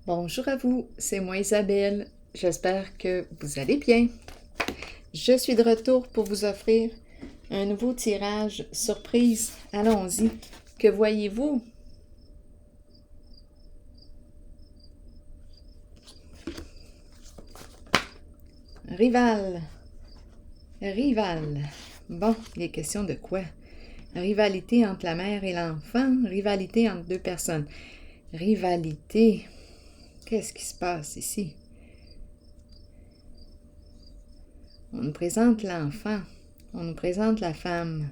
Bonjour à vous, c'est moi Isabelle. J'espère que vous allez bien. Je suis de retour pour vous offrir un nouveau tirage surprise. Allons-y. Que voyez-vous? Rival. Rival. Bon, il est question de quoi? Rivalité entre la mère et l'enfant, rivalité entre deux personnes. Rivalité. Qu'est-ce qui se passe ici? On nous présente l'enfant, on nous présente la femme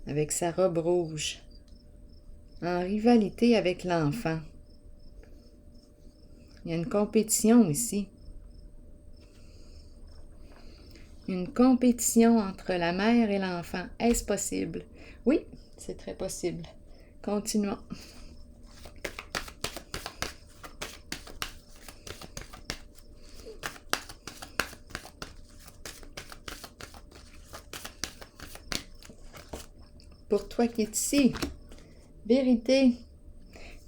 avec sa robe rouge, en rivalité avec l'enfant. Il y a une compétition ici. Une compétition entre la mère et l'enfant. Est-ce possible? Oui, c'est très possible. Continuons. Pour toi qui es ici, vérité,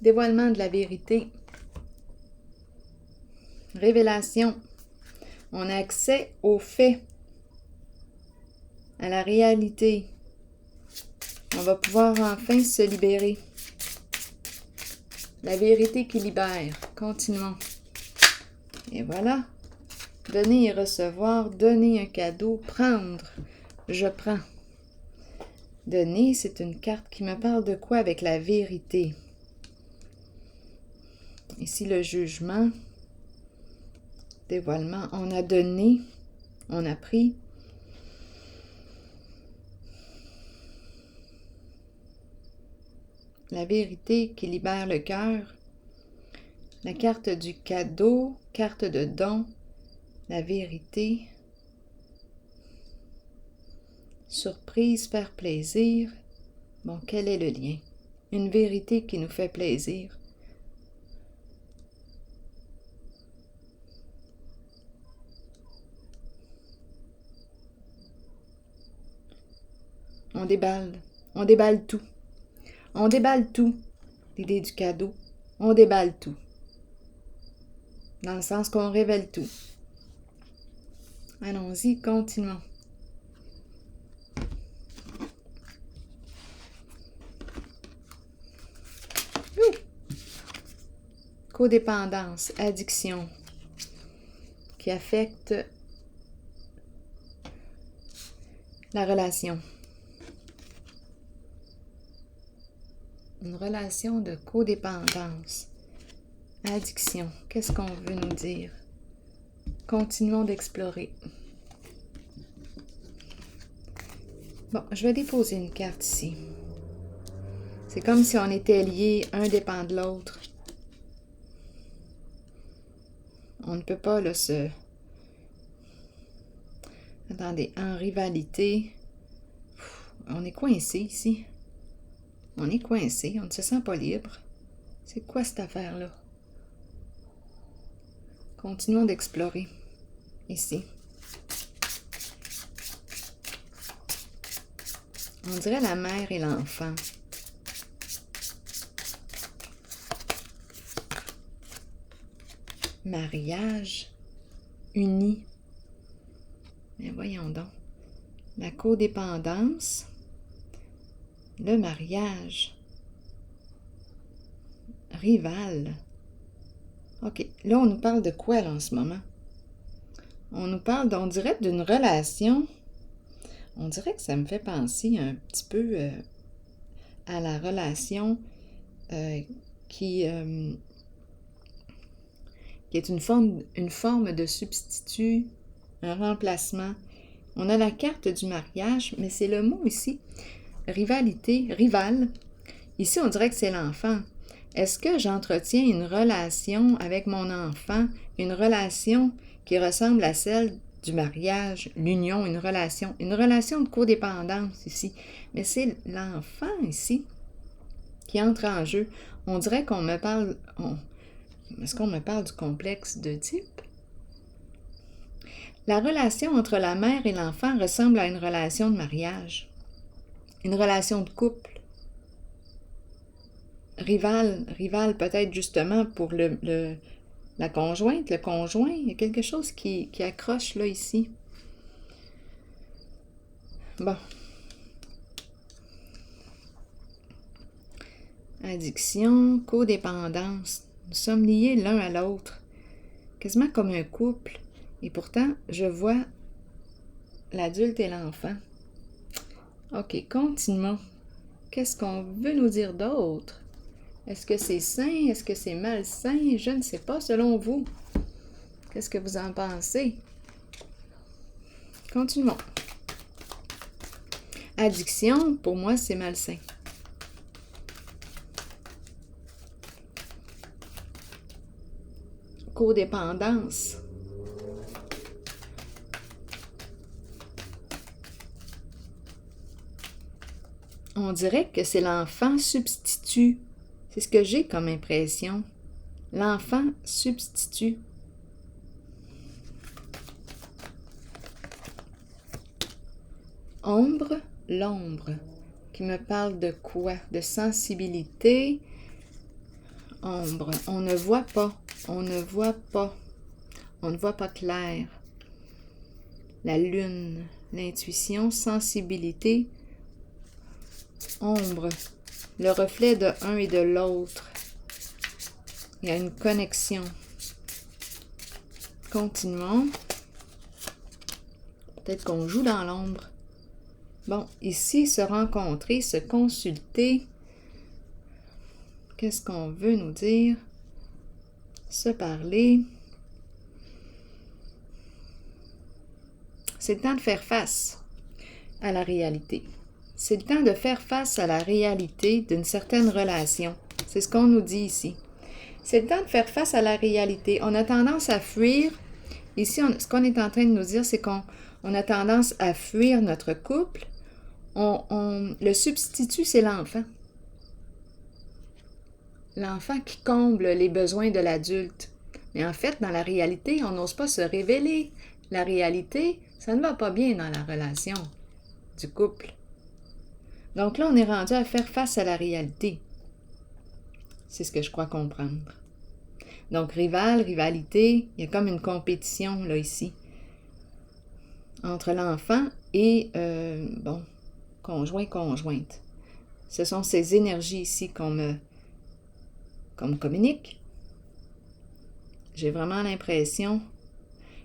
dévoilement de la vérité, révélation. On a accès aux faits, à la réalité. On va pouvoir enfin se libérer. La vérité qui libère. Continuons. Et voilà. Donner et recevoir, donner un cadeau, prendre. Je prends. Donner, c'est une carte qui me parle de quoi avec la vérité. Ici, le jugement, dévoilement. On a donné, on a pris. La vérité qui libère le cœur. La carte du cadeau, carte de don. La vérité. Surprise, faire plaisir. Bon, quel est le lien? Une vérité qui nous fait plaisir. On déballe tout. On déballe tout. L'idée du cadeau, on déballe tout. Dans le sens qu'on révèle tout. Allons-y, continuons. Codépendance, addiction, qui affecte la relation. Une relation de codépendance. Addiction, qu'est-ce qu'on veut nous dire? Continuons d'explorer. Bon, je vais déposer une carte ici. C'est comme si on était liés, un dépend de l'autre. On ne peut pas là se... Attendez, en rivalité. On est coincé ici. On est coincé, on ne se sent pas libre. C'est quoi cette affaire-là? Continuons d'explorer. Ici. On dirait la mère et l'enfant. Mariage uni. Mais voyons donc. La codépendance. Le mariage. Rival. OK. Là, on nous parle de quoi, là, en ce moment? On nous parle, on dirait, d'une relation. On dirait que ça me fait penser un petit peu à la relation qui est une forme de substitut, un remplacement. On a la carte du mariage, mais c'est le mot ici. Rivalité, rival. Ici, on dirait que c'est l'enfant. Est-ce que j'entretiens une relation avec mon enfant, une relation qui ressemble à celle du mariage, l'union, une relation de codépendance ici. Mais c'est l'enfant ici qui entre en jeu. On dirait qu'on me parle... Est-ce qu'on me parle du complexe d'Oedipe? La relation entre la mère et l'enfant ressemble à une relation de mariage, une relation de couple. rival peut-être justement pour la conjointe, le conjoint. Il y a quelque chose qui accroche là, ici. Bon. Addiction, codépendance. Nous sommes liés l'un à l'autre, quasiment comme un couple. Et pourtant, je vois l'adulte et l'enfant. OK, continuons. Qu'est-ce qu'on veut nous dire d'autre? Est-ce que c'est sain? Est-ce que c'est malsain? Je ne sais pas, selon vous. Qu'est-ce que vous en pensez? Continuons. Addiction, pour moi, c'est malsain. Codépendance. On dirait que c'est l'enfant substitut. C'est ce que j'ai comme impression. L'enfant substitut. Ombre, l'ombre, qui me parle de quoi? De sensibilité. Ombre, on ne voit pas, on ne voit pas, on ne voit pas clair. La lune, l'intuition, sensibilité. Ombre, le reflet de un et de l'autre. Il y a une connexion. Continuons. Peut-être qu'on joue dans l'ombre. Bon, ici, se rencontrer, se consulter. Qu'est-ce qu'on veut nous dire? Se parler. C'est le temps de faire face à la réalité. C'est le temps de faire face à la réalité d'une certaine relation. C'est ce qu'on nous dit ici. C'est le temps de faire face à la réalité. On a tendance à fuir. Ici, ce qu'on est en train de nous dire, c'est qu'on a tendance à fuir notre couple. Le substitut, c'est l'enfant. L'enfant qui comble les besoins de l'adulte. Mais en fait, dans la réalité, on n'ose pas se révéler. La réalité, ça ne va pas bien dans la relation du couple. Donc là, on est rendu à faire face à la réalité. C'est ce que je crois comprendre. Donc, rivalité, il y a comme une compétition, là, ici, entre l'enfant et, conjointe. Ce sont ces énergies ici qu'on me communique. J'ai vraiment l'impression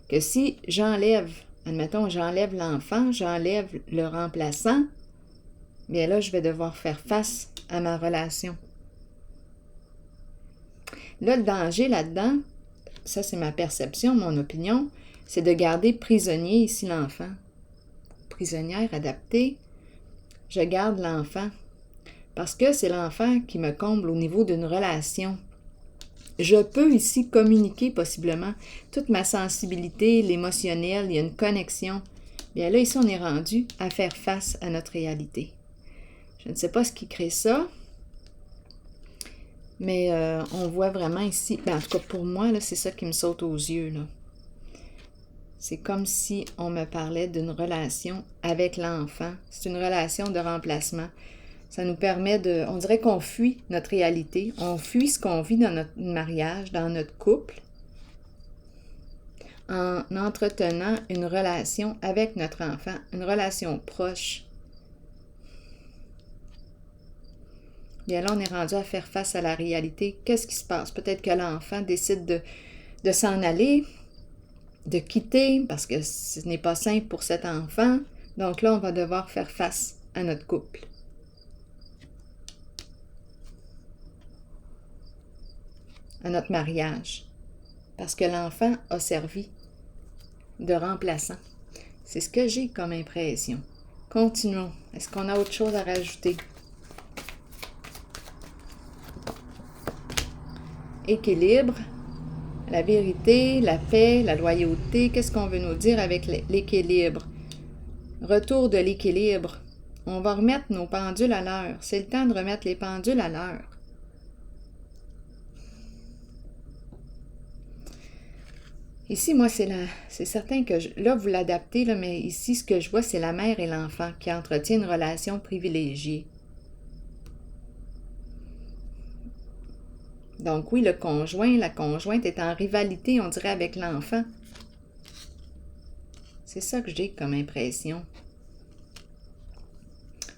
que si j'enlève, admettons, j'enlève l'enfant, j'enlève le remplaçant, bien là, je vais devoir faire face à ma relation. Là, le danger là-dedans, ça c'est ma perception, mon opinion, c'est de garder prisonnier ici l'enfant. Prisonnière adaptée, je garde l'enfant parce que c'est l'enfant qui me comble au niveau d'une relation. Je peux ici communiquer possiblement toute ma sensibilité, l'émotionnel, il y a une connexion. Bien là, ici, on est rendu à faire face à notre réalité. Je ne sais pas ce qui crée ça, mais on voit vraiment ici, en tout cas pour moi, là, c'est ça qui me saute aux yeux, là. C'est comme si on me parlait d'une relation avec l'enfant. C'est une relation de remplacement. Ça nous permet de... On dirait qu'on fuit notre réalité. On fuit ce qu'on vit dans notre mariage, dans notre couple, en entretenant une relation avec notre enfant, une relation proche. Bien là, on est rendu à faire face à la réalité. Qu'est-ce qui se passe? Peut-être que l'enfant décide de s'en aller, de quitter, parce que ce n'est pas simple pour cet enfant. Donc là, on va devoir faire face à notre couple. À notre mariage. Parce que l'enfant a servi de remplaçant. C'est ce que j'ai comme impression. Continuons. Est-ce qu'on a autre chose à rajouter? Équilibre, la vérité, la paix, la loyauté. Qu'est-ce qu'on veut nous dire avec l'équilibre? Retour de l'équilibre. On va remettre nos pendules à l'heure. C'est le temps de remettre les pendules à l'heure. Ici, moi, c'est certain que, là, vous l'adaptez, là, mais ici, ce que je vois, c'est la mère et l'enfant qui entretiennent une relation privilégiée. Donc oui, le conjoint, la conjointe est en rivalité, on dirait, avec l'enfant. C'est ça que j'ai comme impression.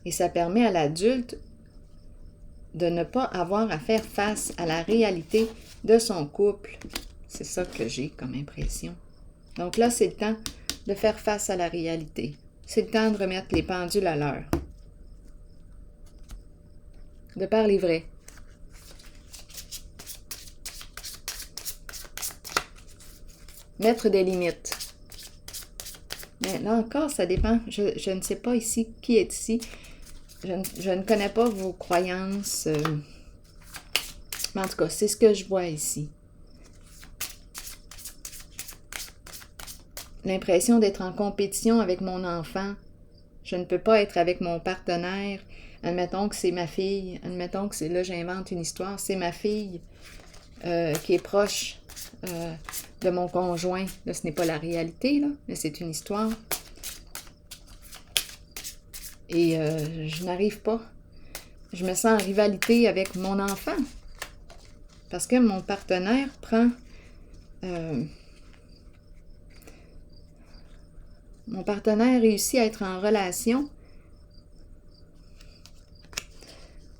Et ça permet à l'adulte de ne pas avoir à faire face à la réalité de son couple. C'est ça que j'ai comme impression. Donc là, c'est le temps de faire face à la réalité. C'est le temps de remettre les pendules à l'heure. De parler vrai. Mettre des limites. Mais là encore, ça dépend. Je ne sais pas ici qui est ici. Je ne connais pas vos croyances. Mais en tout cas, c'est ce que je vois ici. L'impression d'être en compétition avec mon enfant. Je ne peux pas être avec mon partenaire. Admettons que c'est ma fille. Admettons que c'est là, j'invente une histoire. C'est ma fille qui est proche de mon conjoint. Là, ce n'est pas la réalité, là, mais c'est une histoire. Et je n'arrive pas. Je me sens en rivalité avec mon enfant. Parce que mon partenaire prend... mon partenaire réussit à être en relation.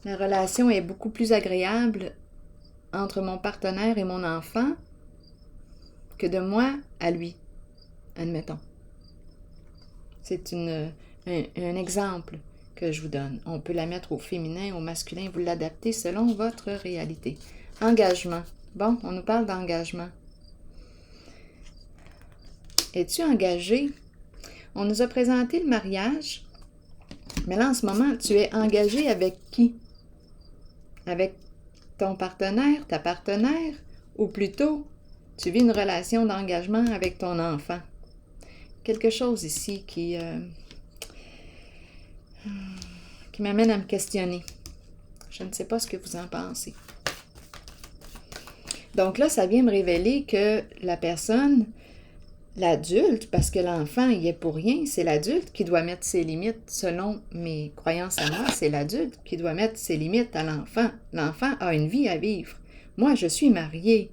La relation est beaucoup plus agréable entre mon partenaire et mon enfant que de moi à lui, admettons. C'est un exemple que je vous donne. On peut la mettre au féminin, au masculin, vous l'adaptez selon votre réalité. Engagement. Bon, on nous parle d'engagement. Es-tu engagé? On nous a présenté le mariage, mais là, en ce moment, tu es engagé avec qui? Avec ton partenaire, ta partenaire, ou plutôt, tu vis une relation d'engagement avec ton enfant. Quelque chose ici qui m'amène à me questionner. Je ne sais pas ce que vous en pensez. Donc là, ça vient me révéler que la personne, l'adulte, parce que l'enfant, il est pour rien, c'est l'adulte qui doit mettre ses limites. Selon mes croyances à moi, c'est l'adulte qui doit mettre ses limites à l'enfant. L'enfant a une vie à vivre. Moi, je suis mariée.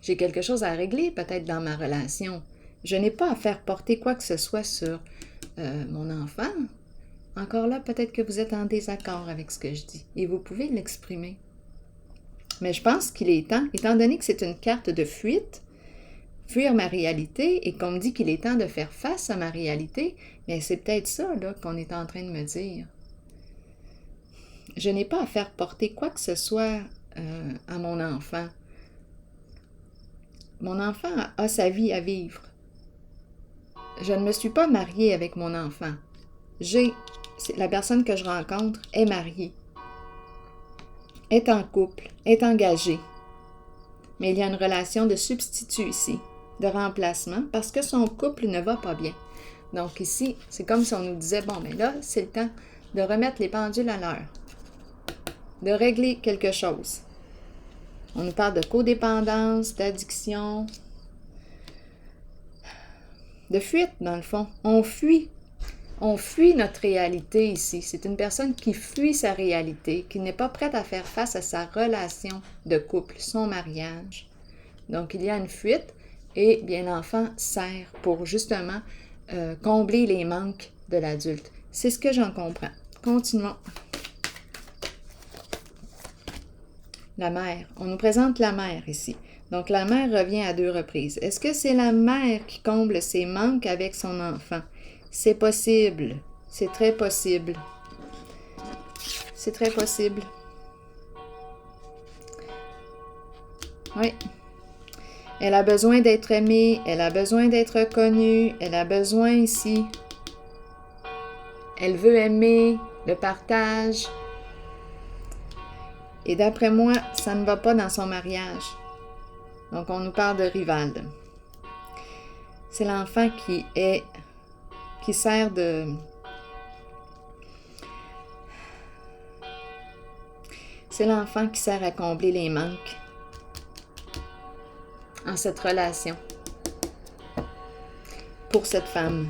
J'ai quelque chose à régler peut-être dans ma relation. Je n'ai pas à faire porter quoi que ce soit sur mon enfant. Encore là, peut-être que vous êtes en désaccord avec ce que je dis et vous pouvez l'exprimer. Mais je pense qu'il est temps, étant donné que c'est une carte de fuite, fuir ma réalité et qu'on me dit qu'il est temps de faire face à ma réalité, mais c'est peut-être ça là, qu'on est en train de me dire. Je n'ai pas à faire porter quoi que ce soit à mon enfant. Mon enfant a sa vie à vivre. Je ne me suis pas mariée avec mon enfant. La personne que je rencontre est mariée, est en couple, est engagée. Mais il y a une relation de substitut ici, de remplacement, parce que son couple ne va pas bien. Donc ici, c'est comme si on nous disait, bon, mais là, c'est le temps de remettre les pendules à l'heure, de régler quelque chose. On nous parle de codépendance, d'addiction, de fuite, dans le fond. On fuit notre réalité ici. C'est une personne qui fuit sa réalité, qui n'est pas prête à faire face à sa relation de couple, son mariage. Donc, il y a une fuite et bien l'enfant sert pour justement combler les manques de l'adulte. C'est ce que j'en comprends. Continuons. La mère. On nous présente la mère ici. Donc, la mère revient à 2 reprises. Est-ce que c'est la mère qui comble ses manques avec son enfant? C'est possible. C'est très possible. C'est très possible. Oui. Elle a besoin d'être aimée. Elle a besoin d'être reconnue. Elle a besoin ici. Elle veut aimer, le partage. Et d'après moi, ça ne va pas dans son mariage. Donc, on nous parle de rival. C'est l'enfant qui sert de... C'est l'enfant qui sert à combler les manques en cette relation pour cette femme.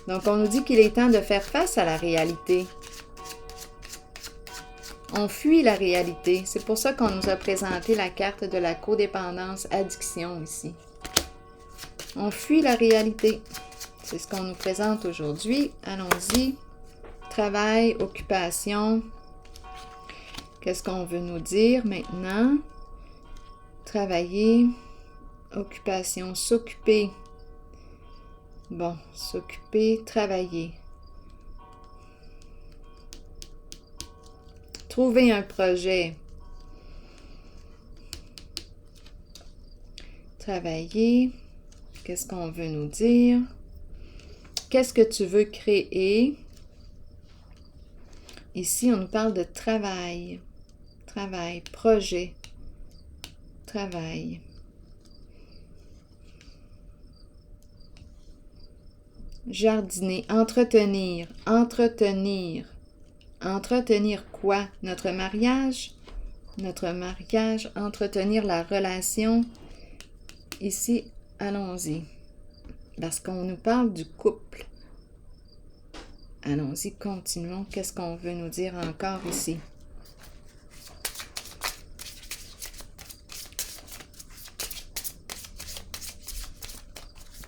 Donc, on nous dit qu'il est temps de faire face à la réalité. On fuit la réalité. C'est pour ça qu'on nous a présenté la carte de la codépendance addiction ici. On fuit la réalité. C'est ce qu'on nous présente aujourd'hui. Allons-y. Travail, occupation. Qu'est-ce qu'on veut nous dire maintenant? Travailler, occupation, s'occuper. Bon, s'occuper, travailler. Trouver un projet. Travailler. Qu'est-ce qu'on veut nous dire? Qu'est-ce que tu veux créer? Ici, on nous parle de travail. Travail, projet. Travail. Jardiner, entretenir, entretenir. Entretenir quoi? Notre mariage? Notre mariage, entretenir la relation. Ici, allons-y. Parce qu'on nous parle du couple. Allons-y, continuons. Qu'est-ce qu'on veut nous dire encore ici?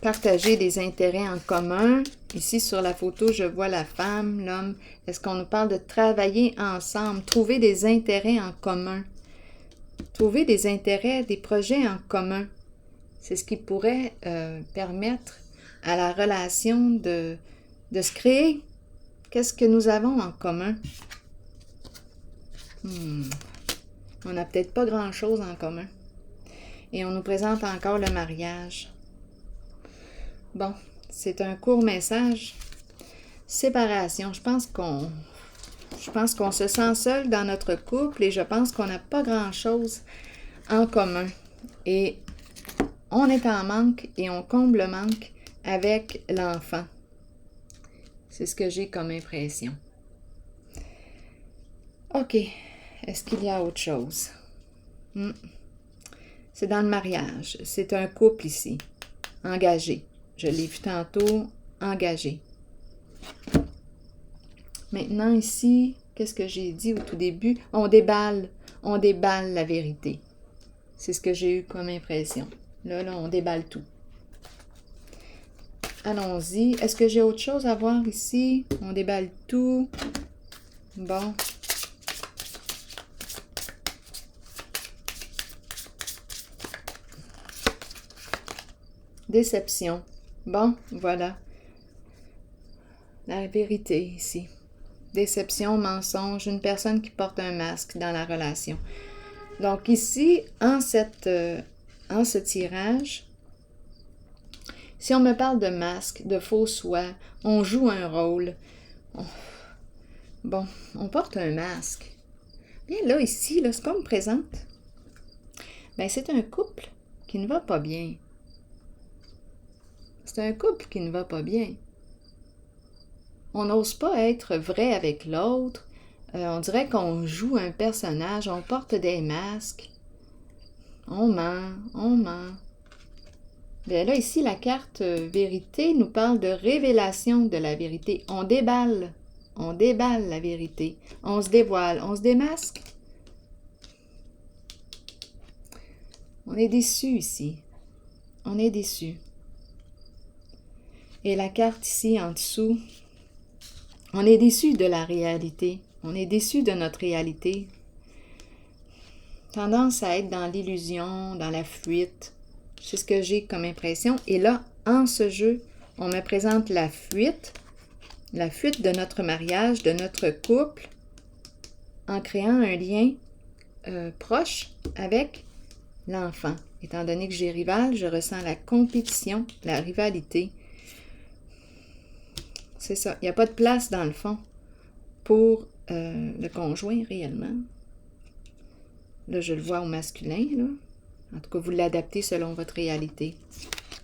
Partager des intérêts en commun. Ici, sur la photo, je vois la femme, l'homme. Est-ce qu'on nous parle de travailler ensemble, trouver des intérêts en commun? Trouver des intérêts, des projets en commun. C'est ce qui pourrait permettre à la relation de se créer. Qu'est-ce que nous avons en commun? On n'a peut-être pas grand-chose en commun. Et on nous présente encore le mariage. Bon, c'est un court message. Séparation. Je pense qu'on se sent seul dans notre couple et je pense qu'on n'a pas grand-chose en commun. Et on est en manque et on comble le manque avec l'enfant. C'est ce que j'ai comme impression. OK. Est-ce qu'il y a autre chose? C'est dans le mariage. C'est un couple ici. Engagé. Je l'ai vu tantôt. Engagé. Maintenant ici, qu'est-ce que j'ai dit au tout début? On déballe la vérité. C'est ce que j'ai eu comme impression. Là, on déballe tout. Allons-y. Est-ce que j'ai autre chose à voir ici? On déballe tout. Bon. Déception. Bon, voilà. La vérité ici. Déception, mensonge, une personne qui porte un masque dans la relation. Donc ici, en ce tirage, si on me parle de masque, de faux soi, on joue un rôle. Bon, on porte un masque. Bien là, ici, là, ce qu'on me présente, ben, c'est un couple qui ne va pas bien. C'est un couple qui ne va pas bien. On n'ose pas être vrai avec l'autre. On dirait qu'on joue un personnage, on porte des masques. On ment, on ment. Bien là, ici, la carte vérité nous parle de révélation de la vérité. On déballe la vérité. On se dévoile, on se démasque. On est déçu ici. On est déçu. Et la carte ici, en dessous, on est déçu de la réalité. On est déçu de notre réalité. Tendance à être dans l'illusion, dans la fuite. C'est ce que j'ai comme impression. Et là, en ce jeu, on me présente la fuite de notre mariage, de notre couple, en créant un lien proche avec l'enfant. Étant donné que j'ai rival, je ressens la compétition, la rivalité. C'est ça. Il n'y a pas de place, dans le fond, pour le conjoint, réellement. Là, je le vois au masculin, là. En tout cas, vous l'adaptez selon votre réalité.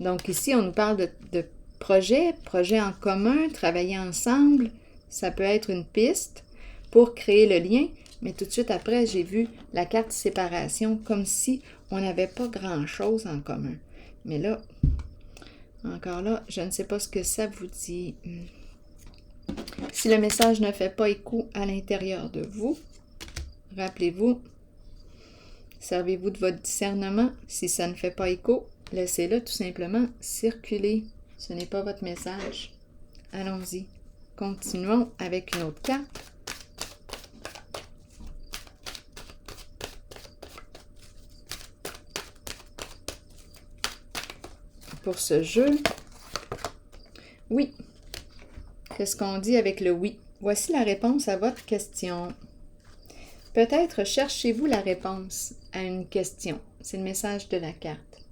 Donc, ici, on nous parle de projet en commun, travailler ensemble. Ça peut être une piste pour créer le lien. Mais tout de suite après, j'ai vu la carte séparation, comme si on n'avait pas grand-chose en commun. Mais là, encore là, je ne sais pas ce que ça vous dit. Si le message ne fait pas écho à l'intérieur de vous, rappelez-vous, servez-vous de votre discernement. Si ça ne fait pas écho, laissez-le tout simplement circuler. Ce n'est pas votre message. Allons-y. Continuons avec une autre carte. Pour ce jeu, oui. Qu'est-ce qu'on dit avec le oui? Voici la réponse à votre question. Peut-être cherchez-vous la réponse à une question. C'est le message de la carte.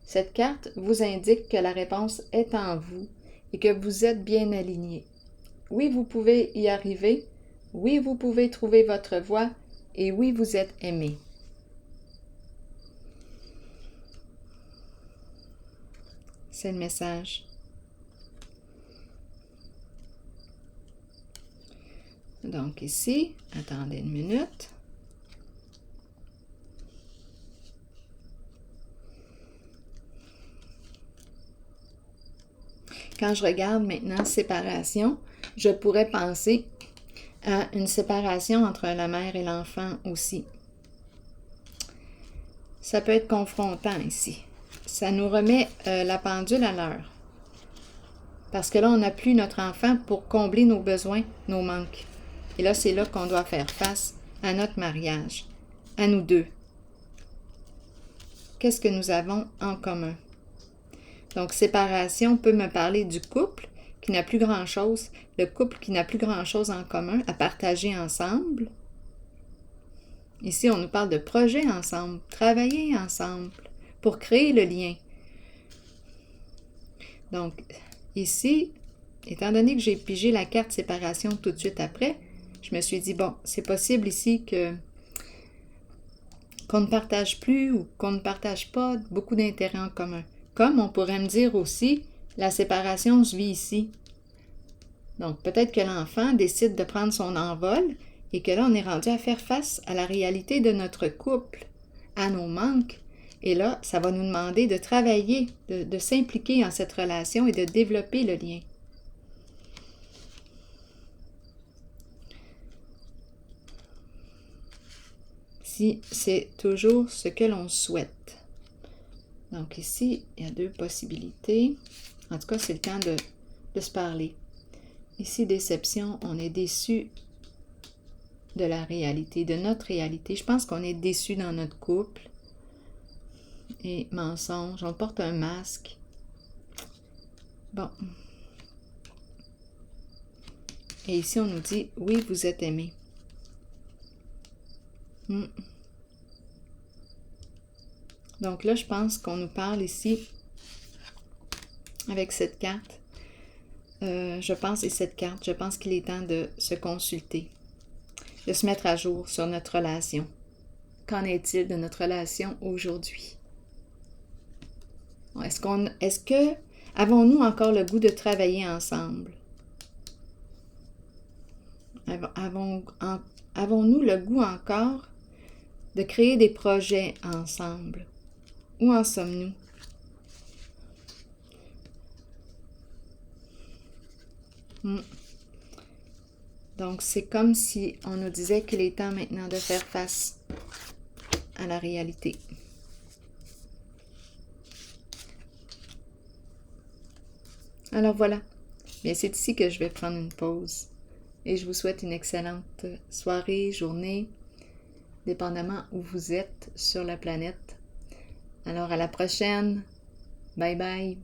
Cette carte vous indique que la réponse est en vous et que vous êtes bien aligné. Oui, vous pouvez y arriver. Oui, vous pouvez trouver votre voie. Et oui, vous êtes aimé. C'est le message. Donc ici, attendez une minute. Quand je regarde maintenant séparation, je pourrais penser à une séparation entre la mère et l'enfant aussi. Ça peut être confrontant ici. Ça nous remet la pendule à l'heure. Parce que là, on n'a plus notre enfant pour combler nos besoins, nos manques. Et là, c'est là qu'on doit faire face à notre mariage, à nous deux. Qu'est-ce que nous avons en commun? Donc, séparation peut me parler du couple qui n'a plus grand-chose, le couple qui n'a plus grand-chose en commun à partager ensemble. Ici, on nous parle de projet ensemble, travailler ensemble pour créer le lien. Donc, ici, étant donné que j'ai pigé la carte séparation tout de suite après, je me suis dit, bon, c'est possible ici qu'on ne partage plus ou qu'on ne partage pas beaucoup d'intérêts en commun. Comme on pourrait me dire aussi, la séparation se vit ici. Donc, peut-être que l'enfant décide de prendre son envol et que là, on est rendu à faire face à la réalité de notre couple, à nos manques. Et là, ça va nous demander de travailler, de s'impliquer en cette relation et de développer le lien. Si c'est toujours ce que l'on souhaite. Donc ici, il y a deux possibilités. En tout cas, c'est le temps de se parler. Ici, déception, on est déçu de la réalité, de notre réalité. Je pense qu'on est déçu dans notre couple. Et mensonge, on porte un masque. Bon. Et ici, on nous dit, oui, vous êtes aimé. Donc là, je pense qu'on nous parle ici, avec cette carte, je pense qu'il est temps de se consulter, de se mettre à jour sur notre relation. Qu'en est-il de notre relation aujourd'hui? Est-ce que avons-nous encore le goût de travailler ensemble? Avons-nous le goût encore de créer des projets ensemble? Où en sommes-nous? Donc, c'est comme si on nous disait qu'il est temps maintenant de faire face à la réalité. Alors voilà, bien c'est ici que je vais prendre une pause et je vous souhaite une excellente soirée, journée, dépendamment où vous êtes sur la planète. Alors à la prochaine, bye bye!